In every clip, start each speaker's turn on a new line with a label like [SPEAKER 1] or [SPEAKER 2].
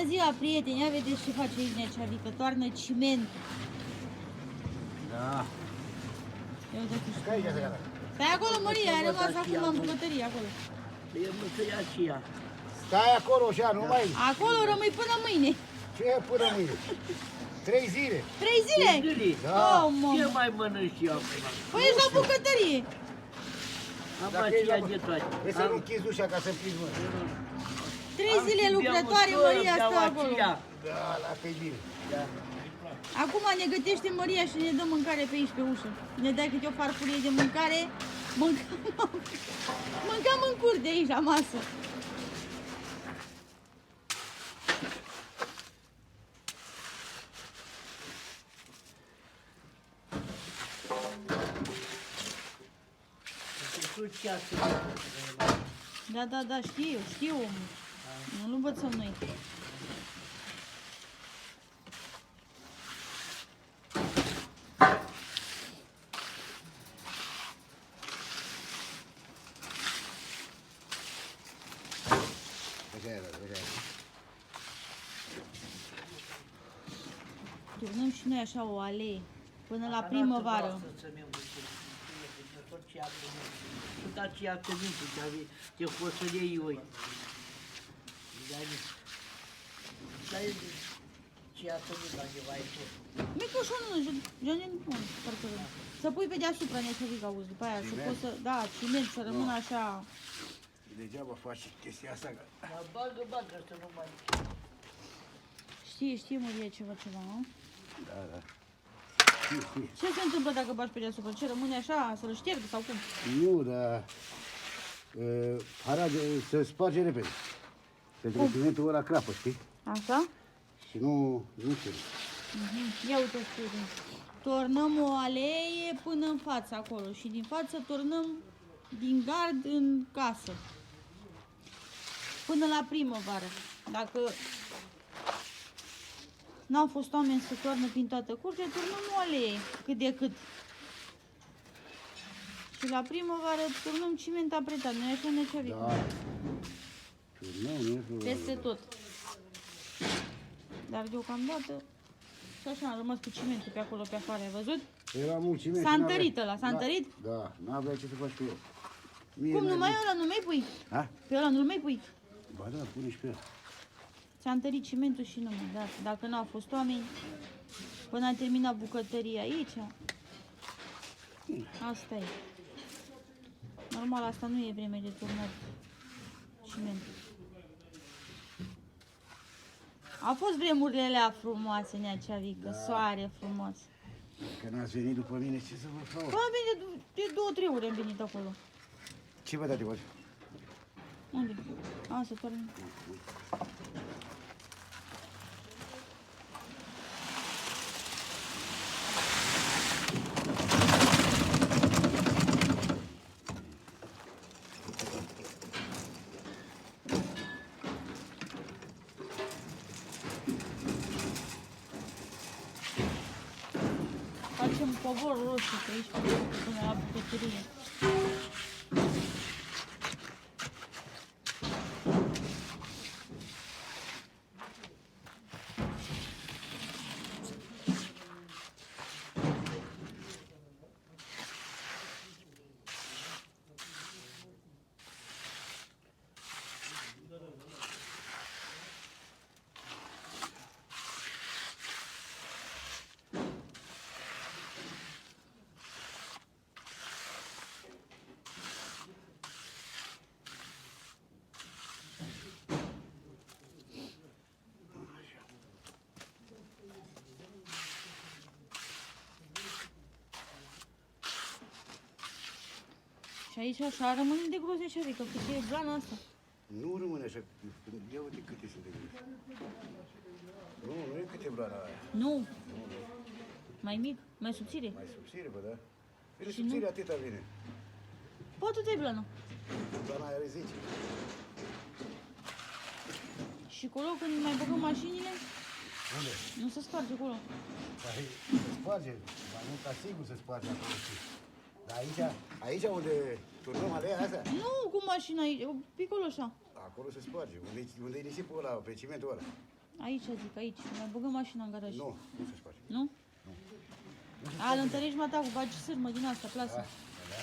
[SPEAKER 1] Bună ziua, prieteni! Ia vedeți ce face aici Neaceavică. Toarnă ciment.
[SPEAKER 2] Da.
[SPEAKER 1] Ia uite ce
[SPEAKER 2] Care e asta?
[SPEAKER 1] Stai acolo, Maria, a rămas acum în bucătărie, acolo.
[SPEAKER 3] E mâncăia aceea.
[SPEAKER 2] Stai acolo, așa, nu mai...
[SPEAKER 1] Acolo rămâi până mâine.
[SPEAKER 2] Ce e până mâine? 3 zile.
[SPEAKER 1] 3 zile?
[SPEAKER 3] Zile.
[SPEAKER 2] Da.
[SPEAKER 1] Oh,
[SPEAKER 3] Ce
[SPEAKER 1] mamă.
[SPEAKER 3] mai mănânci eu acum?
[SPEAKER 1] Păi ești la bucătărie.
[SPEAKER 3] Am
[SPEAKER 2] Dacă
[SPEAKER 3] aceea
[SPEAKER 2] ești
[SPEAKER 3] de toate.
[SPEAKER 2] Vrei să nu închizi ușa ca să prinzi mână?
[SPEAKER 1] 3 zile lucrătoare, Maria stă acolo.
[SPEAKER 2] Da, la că e bine.
[SPEAKER 3] Da.
[SPEAKER 1] Acum ne gătește Maria și ne dă mâncare pe aici, pe ușă. Ne dai câte o farfurie de mâncare, mâncăm în curte aici, la masă. Da, știu, omul. Nu învățăm noi. Turnăm și noi așa o alee până la primăvară.
[SPEAKER 3] Tot aceea cămintul ce avea, te fosălei oi. Dar ce a cămit la ceva ai fost.
[SPEAKER 1] Micușonul, parcă să pui pe deasupra Neaceavică, auzi, după aia să poți să, da, ciment, să rămână așa.
[SPEAKER 2] Degeaba faci chestia asta.
[SPEAKER 3] Dar bagă, să nu mai...
[SPEAKER 1] Știe Maria ceva, nu?
[SPEAKER 2] Da.
[SPEAKER 1] Ce se întâmplă dacă bagi pe deasupra? Ce rămâne așa, să-l șterg sau cum?
[SPEAKER 2] Nu, dar... se sparge repede. Pentru că cimentul ăla crapă, știi?
[SPEAKER 1] Așa?
[SPEAKER 2] Și nu știu.
[SPEAKER 1] Ia uite, tornăm o alee până în față acolo și din față tornăm din gard în casă. Până la primăvară. Dacă n-au fost oameni să toarnă prin toată curtea, turnăm o alee cât de cât. Și la primăvară turnăm ciment apretat, nu-i așa, Neaceavică?
[SPEAKER 2] Da. Turnăm,
[SPEAKER 1] Peste tot. Dar deocamdată și așa am rămas cu cimentul pe acolo, pe afară, ai văzut?
[SPEAKER 2] Era mult ciment.
[SPEAKER 1] S-a întărit ăla, s-a întărit?
[SPEAKER 2] Da, n-avea ce să faci cu el.
[SPEAKER 1] Cum, numai ăla nu mai pui?
[SPEAKER 2] Ha?
[SPEAKER 1] Pe ăla nu mai pui?
[SPEAKER 2] Ba da, pune și pe el.
[SPEAKER 1] S-a întărit cimentul și numai, da. Dacă n-au fost oameni, până am terminat bucătăria aici, asta e. Normal, asta nu e vreme de turnat cimentul. Au fost vremurile alea frumoase, Neaceavică, da. Soare frumos.
[SPEAKER 2] Că n-ați venit după mine, ce să vă fac?
[SPEAKER 1] Bă, bine, de 2-3 ore am venit acolo.
[SPEAKER 2] Ce vă dați, voi?
[SPEAKER 1] Unde? A, să toarnă. Facem covor roșu pe aici, până la bucătărie. Și aici așa rămâne de gros Neaceavică, cât e blana asta.
[SPEAKER 2] Nu rămâne așa. Ia uite câte sunt de gros. Nu e câte blana aia.
[SPEAKER 1] Nu. Mai mic, mai subțire.
[SPEAKER 2] Mai subțire, bă, da? Vine
[SPEAKER 1] Și
[SPEAKER 2] subțire,
[SPEAKER 1] nu?
[SPEAKER 2] atâta vine.
[SPEAKER 1] Poate te blana.
[SPEAKER 2] Blana aia are 10.
[SPEAKER 1] Și acolo când mai băgăm mașinile,
[SPEAKER 2] Unde?
[SPEAKER 1] nu se sparge acolo.
[SPEAKER 2] Păi, se sparge. Mai mult ca sigur se sparge acolo. Dar aici unde turnăm aleea asta,
[SPEAKER 1] Nu cu mașina aici, pe acolo așa.
[SPEAKER 2] acolo se sparge. Unde e nisipul ăla, pe cimentul ăla.
[SPEAKER 1] Aici, zic, aici. Mai băgăm mașina în garaj.
[SPEAKER 2] Nu, nu se face.
[SPEAKER 1] Nu? A, îl întărești mata cu bagi sârmă din asta, plasă.
[SPEAKER 2] Da.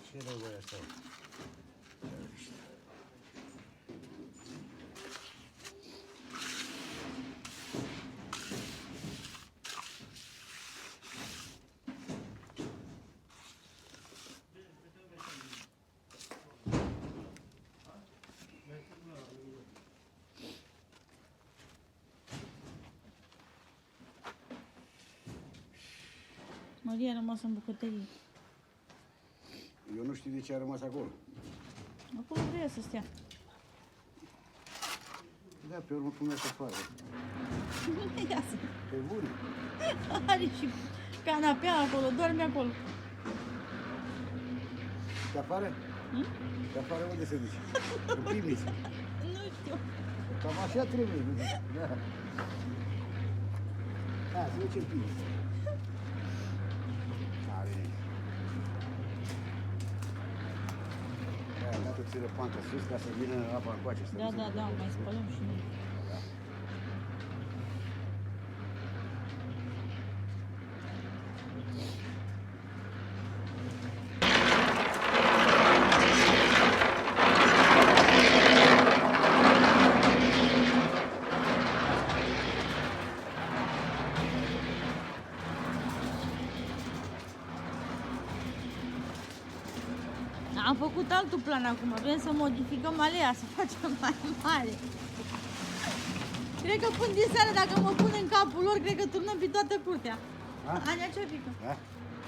[SPEAKER 2] Ce rău voi asta?
[SPEAKER 1] Maria a rămas în bucătărie.
[SPEAKER 2] Eu nu știu de ce a rămas acolo.
[SPEAKER 1] Acolo vrea să stea.
[SPEAKER 2] Da, pe urmă cum să facă.
[SPEAKER 1] Iasă.
[SPEAKER 2] Pe bune.
[SPEAKER 1] Are și canapea acolo, doarme acolo.
[SPEAKER 2] De afară? De afară unde se duce? În pivniță.
[SPEAKER 1] Nu știu.
[SPEAKER 2] Cam așa trebuie. Da. Da, se duce în pivniță. Are. Da, dată țină panca sus ca să vină apa încoace. să
[SPEAKER 1] Da,
[SPEAKER 2] nu se
[SPEAKER 1] da, da,
[SPEAKER 2] ducă.
[SPEAKER 1] mai spălăm și noi.
[SPEAKER 2] Da.
[SPEAKER 1] Am făcut altul plan acum, vrem să modificăm alea, să facem mai mare. Cred că până din seară, dacă mă pun în capul lor, cred că turnăm pe toată curtea.
[SPEAKER 2] A?
[SPEAKER 1] Ania, ce pică?
[SPEAKER 2] Da?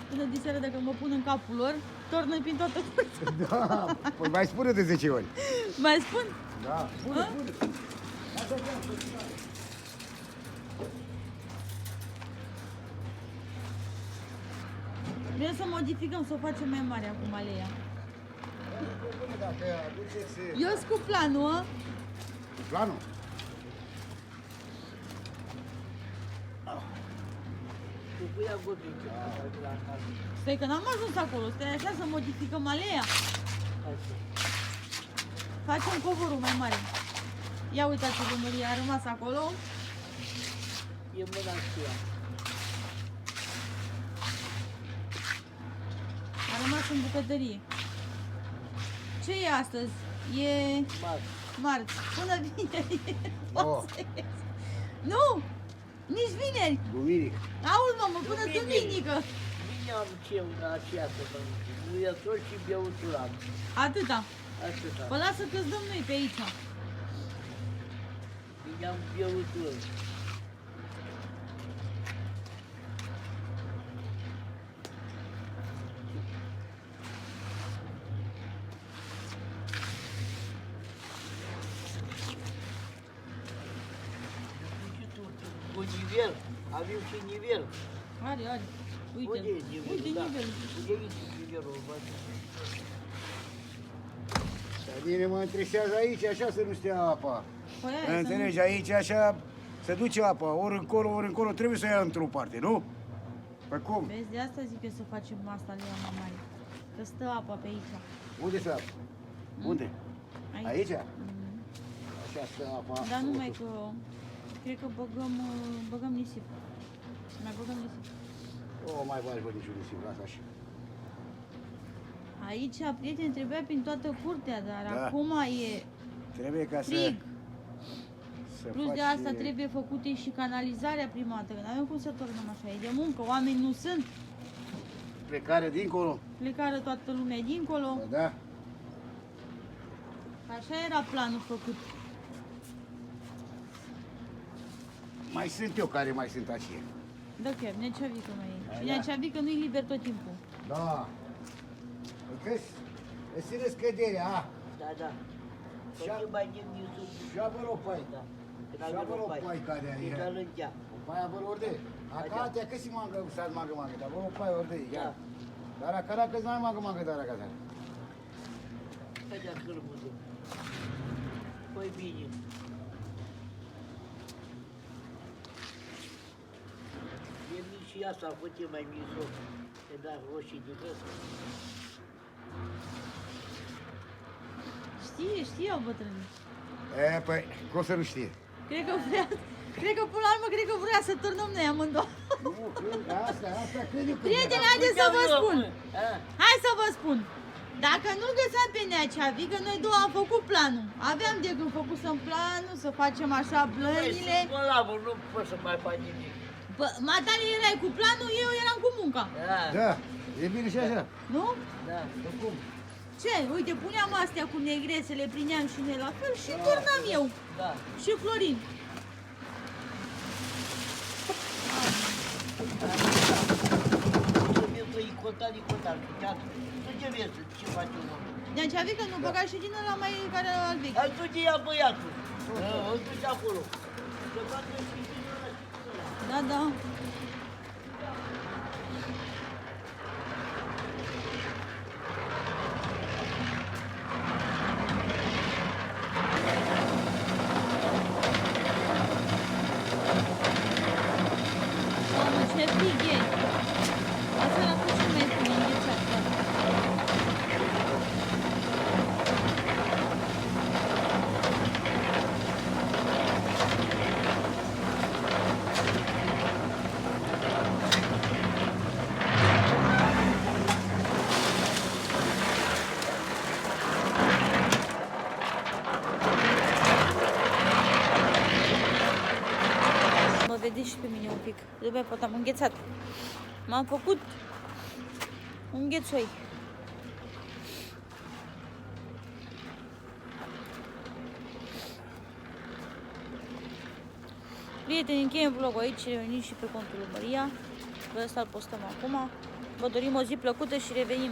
[SPEAKER 1] Până din seară, dacă mă pun în capul lor, turnăm pe toată curtea.
[SPEAKER 2] Da, păi mai spune de 10 ori.
[SPEAKER 1] Mai spun?
[SPEAKER 2] Da, spune,
[SPEAKER 1] A?
[SPEAKER 2] spune. Asta e
[SPEAKER 1] Vrem să modificăm, să o facem mai mare acum alea.
[SPEAKER 2] bine, dacă aduceți
[SPEAKER 1] Eu cu planul, a?
[SPEAKER 2] planul.
[SPEAKER 3] Tu pui agodice, la casă.
[SPEAKER 1] Stai că n-am ajuns acolo, stai așa să modificăm alea.
[SPEAKER 3] Așa.
[SPEAKER 1] Facem covorul mai mare. Ia uitați-vă, Maria, a rămas acolo.
[SPEAKER 3] E mâna aceea.
[SPEAKER 1] A rămas în bucătărie. Ce e astăzi? E
[SPEAKER 3] Mari.
[SPEAKER 1] marți. Până vineri.
[SPEAKER 2] Oh.
[SPEAKER 1] Nu! Nici vineri!
[SPEAKER 2] Duminică.
[SPEAKER 1] Auzi, mamă, până
[SPEAKER 3] Duminică.
[SPEAKER 1] duminică.
[SPEAKER 3] Bine am ce la aceea să mănânc. Muiător și băutul am.
[SPEAKER 1] Atâta.
[SPEAKER 3] Atâta.
[SPEAKER 1] Păi lasă că-ți dăm noi pe aici.
[SPEAKER 3] Bine am băutul. Cu nivel. Avem și nivel.
[SPEAKER 1] Are, are. Uite,
[SPEAKER 3] Unde e nivelul?
[SPEAKER 1] uite
[SPEAKER 3] Da.
[SPEAKER 1] nivelul.
[SPEAKER 3] Unde e nivelul?
[SPEAKER 2] Dar mine mă întresează aici, așa să nu stea apa.
[SPEAKER 1] Păi aia, să nu...
[SPEAKER 2] Înțelegi, aici așa se duce apa, ori încolo, trebuie să ia într-o parte, nu? Păi cum?
[SPEAKER 1] Vezi, de asta zic eu să facem asta de mai mare. Că stă apa pe aici.
[SPEAKER 2] Unde stă apa? Unde? Aici? Așa stă apa.
[SPEAKER 1] Dar numai că cred că băgăm nisip. Mai băgăm nisip.
[SPEAKER 2] O, mai bagi, bă, niciun nisip, lasă așa.
[SPEAKER 1] Aici, prieteni, trebuia prin toată curtea, dar
[SPEAKER 2] Da.
[SPEAKER 1] acum e
[SPEAKER 2] Trebuie ca
[SPEAKER 1] frig.
[SPEAKER 2] să
[SPEAKER 1] Plus
[SPEAKER 2] faci...
[SPEAKER 1] de asta trebuie făcute și canalizarea prima dată, că n-avem cum să turnăm așa, e de muncă, oameni nu sunt,
[SPEAKER 2] Plecare dincolo.
[SPEAKER 1] plecară toată lumea dincolo,
[SPEAKER 2] Bă, da?
[SPEAKER 1] așa era planul făcut.
[SPEAKER 2] Mai sunt eu care mai sunt aceia.
[SPEAKER 1] Da, chiar, Neaceavică mai e. Și
[SPEAKER 2] Da.
[SPEAKER 1] Neaceavică nu-i liber tot timpul.
[SPEAKER 2] Da. Păi îți ține scăderea, a?
[SPEAKER 3] Da, da.
[SPEAKER 2] Și-a-
[SPEAKER 3] Tot mai din YouTube.
[SPEAKER 2] Și-a vă rog, pai.
[SPEAKER 3] Da. Când
[SPEAKER 2] Și-a vă rog, pai, care
[SPEAKER 3] E
[SPEAKER 2] e.
[SPEAKER 3] ca lângea.
[SPEAKER 2] Paia vă rog de. Acá
[SPEAKER 3] Da.
[SPEAKER 2] até că se manga, să manga, dar vă rog, pai, ori de.
[SPEAKER 3] Da.
[SPEAKER 2] Dar acá că n-ai manga, dar acá.
[SPEAKER 3] Cădea cârmul. Păi bine. și asta a făcut mai mișto. Te da roșii de trăsă.
[SPEAKER 1] Știau bătrânii.
[SPEAKER 2] Păi, cum să nu știe?
[SPEAKER 1] Cred că până la urmă, cred că vrea să turnăm noi amândouă.
[SPEAKER 2] Nu, cred că asta cred eu că...
[SPEAKER 1] Prieteni, haideți să vă spun. Hai să vă spun. Dacă nu-l găseam pe Neaceavi, că noi două am făcut planul. Aveam de gând făcusem planul, să facem așa blănile.
[SPEAKER 3] Bolabă, nu poți să mai faci nimic.
[SPEAKER 1] Bă, Matale erai cu planul, eu eram cu munca.
[SPEAKER 2] Da, e bine și așa.
[SPEAKER 1] Nu?
[SPEAKER 3] Da.
[SPEAKER 2] Cum?
[SPEAKER 1] Ce? Uite, puneam astea cu negrese, le prineam și noi la fel și turnam eu.
[SPEAKER 3] Da.
[SPEAKER 1] Și Florin.
[SPEAKER 3] Contat. Tu ce vezi? Ce faci omul?
[SPEAKER 1] Neaceavi că nu băga și din ăla mai care al vechi.
[SPEAKER 3] Hai tu ce ia băiatul. Îl duci acolo. Să facă și din ăla și din ăla.
[SPEAKER 1] Da. Mamă, ce frig e! Asta l-a fost și mai frig, înghețat, chiar. Mă vedeți și pe mine un pic. De pe pot am înghețat. M-am făcut un ghețoi. Prieteni, încheiem vlogul aici, revenim și pe contul lui Maria. Pe ăsta îl postăm acum. Vă dorim o zi plăcută și revenim.